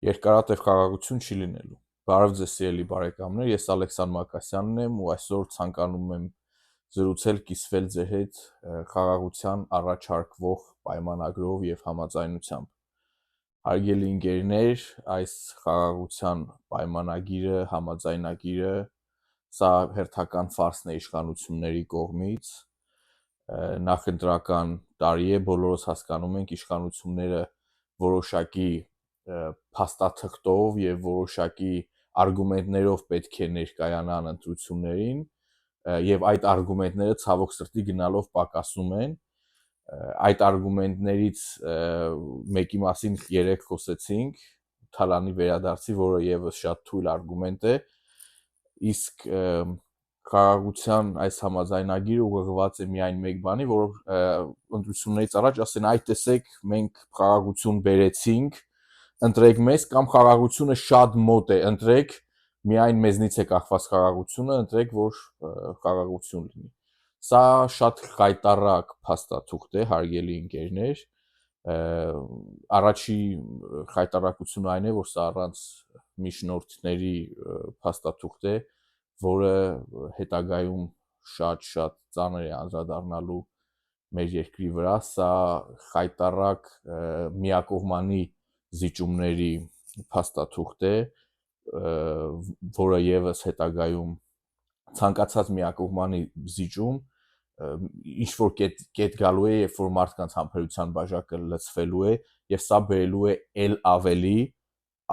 Երկարատև խաղաղություն չի լինելու։ Բարև ձեզ սիրելի բարեկամներ, ես Ալեքսանդր Մակասյանն եմ ու այսօր ցանկանում եմ զրուցել, կիսվել ձեր հետ խաղաղության առաջարկվող պայմանագրով եւ համաձայնությամբ։ Հարգելի ընկերներ, այս խաղաղության պայմանագիրը, համաձայնագիրը սա հերթական ֆարսն է իշխանությունների կողմից։ Նախընտրական տարի է, բոլորս հասկանում ենք, իշխանությունները որոշակի փաստաթղթով եւ որոշակի արգումենտներով պետք է ներկայանան ընտրություններին եւ այդ արգումենտները ցավոք սրտի գնալով պակասում են։ Այդ արգումենտներից մեկի մասին երեք խոսեցինք, Թալանի վերադարձի, որը եւս շատ թույլ արգումենտ է, իսկ խաղաղության այս համաձայնագիրը ուղղված է միայն մեկ բանի, որ ընտրություններից առաջ ասեն, այ տեսեք, մենք խաղաղություն բերեցինք, ընտրեք մեզ, կամ խաղաղությունը շատ մոտ է, ընտրեք, միայն մեզնից է կախված խաղաղությունը, ընտրեք, որ խաղաղություն լինի։ Սա շատ խայտառակ փաստաթուղթ է, հարգելի ընկերներ։ Առաջի խայտառակությունը այն է, որ սա առանց միջնորդների փաստաթուղթ է, որը հետագայում շատ ծանր է անդրադառնալու մեր երկրի վրա, սա խայտառակ միակողմանի զիջումների փաստաթուղթ է, որը եւս հետագայում ցանկացած միակողմանի զիջում ինչ որ կետ գալու է, երբ որ մարդկանց համբերության բաժակը լցվելու է, եւ սա բերելու է ել ավելի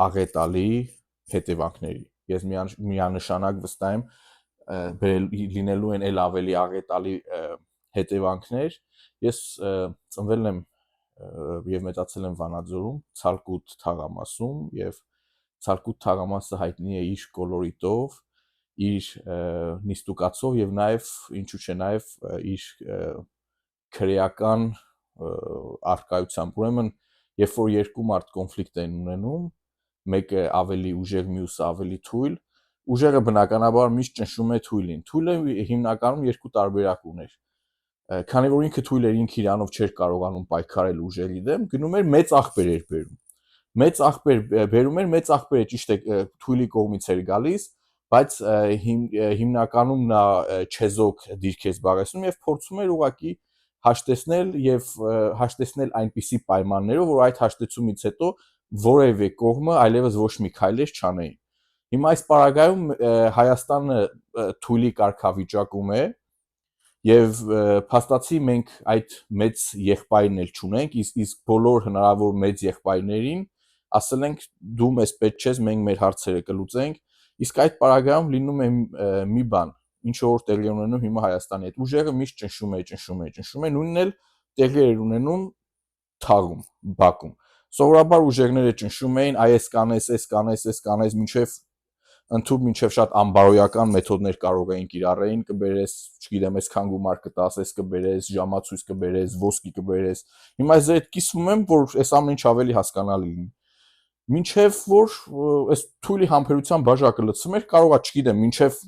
աղետալի հետևանքների։ Ես միանշանակ վստահ եմ, լինելու են ել ավելի աղետալի հետևանքներ։ Ես ծնվել եմ եւ մեծացել եմ Վանաձորում, Ցալկուտ թաղամասում, եւ Ցալկուտ թաղամասը հայտնի է իր կոլորիտով, իր նիստուկացով եւ նաեւ ինչու՞ չէ նաեւ իր քրեական առկայությամբ։ Ուրեմն, երբ որ երկու մարդ կոնֆլիկտ են ունենում, մեկը ավելի ուժեղ, մյուսը ավելի թույլ, ուժեղը բնականաբար միշտ ճնշում է թույլին։ Թույլը հիմնականում երկու տարբերակ ուներ։ Քանի որ ինքը թույլ էր, ինքը իրանով չէր կարողանում պայքարել ուժերի դեմ, գնում էր մեծ աղբեր էր բերում։ Մեծ աղբեր բերում էր, մեծ աղբերը ճիշտ է թույլի կողմից էր գալիս, բայց հիմնականում նա չեզոք դիրք է զբաղեցնում եւ փորձում էր ուղղակի հաշտեցնել այնպիսի պայմաններով, որ այդ հաշտեցումից հետո որևէ կողմը այլևս ոչ մի քայլեր չանեին։ Հիմա այս պարագայում Հայաստանը թույլի կարգավիճակում է եւ փաստացի մենք այդ մեծ եղբայրն էլ չունենք, իսկ բոլոր հնարավոր մեծ եղբայրներին ասել ենք դու մեզ պետք չես, մենք մեր հարցերը կլուծենք, իսկ այդ պարագայում լինում է մի բան, ինչ որ տեղի ունենում հիմա Հայաստանի հետ։ Ուժեղը միշտ ճնշում է, նույնն էլ տեղի էր ունենում թաղում, Բաքում։ Սովորաբար ուժեղները ճնշում էին, այս կանես, մինչև շատ անբարոյական մեթոդներ կարող էին կիրառեին, կբերես, չգիտեմ, այսքան գումար կտաս, այս կբերես, ժամացույց կբերես, ոսկի կբերես։ Հիմա ես այդ կիսվում եմ, որ այս ամեն ինչ ավելի հասկանալի լինի։ Մինչև որ այս թույլի համբերության բաժակը լցվում էր, կարողա, չգիտեմ, մինչև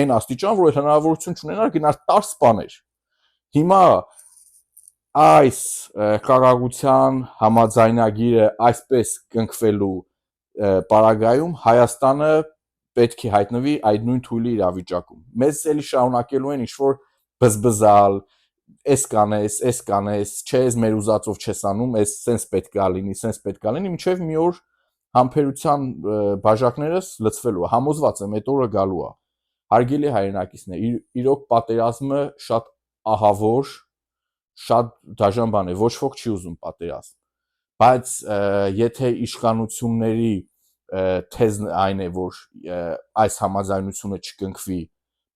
այն աստիճան, որ հնարավորություն չունենար գնալ տար սպաներ։ Հիմա այս խաղաղության համաձայնագիրը այսպես կնքվելու պարագայում Հայաստանը պետք է հայտնվի այդ նույն թույլի իրավիճակում։ Մեզ էլի շարունակելու են ինչ-որ բզբզալ, այս կանես, չէ, ես մեր ուզածով չես անում, այս սենց պետքա լինի, մինչև մի օր համբերության բաժակներս լցվելու է, համոզված եմ, այդ օրը գալու է։ Հարգելի հայրենակիցներ, իրոք պատերազմը շատ ահավոր, շատ դաժան բան է, ոչ ոք չի ուզում պատերազմ, բայց եթե իշխանությունների թեզն այն է, որ այս համաձայնությունը չկնքվի,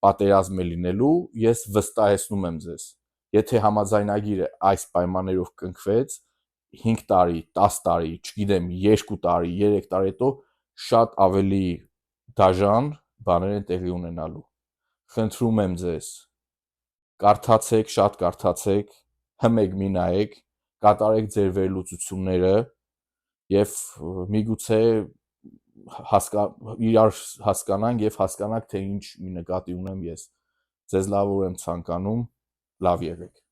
պատերազմ է լինելու, ես վստահեցնում եմ ձեզ, եթե համաձայնագիրը այս պայմաններով կնքվեց, 5 տարի, 10 տարի, չգիտեմ, 2 տարի, 3 տարի հետո շատ ավելի դաժան բաներ են տեղի ունենալու։ Խնդրում եմ ձեզ, կարդացեք, շատ կարդացեք, հմեք մի նայեք, կատարեք ձեր վերլուծությունները եւ միգուցե իրար հասկանանք եւ հասկանանք, թե ինչ նկատի ունեմ ես։ Ձեզ լավ օր եմ ցանկանում, լավ եղեք։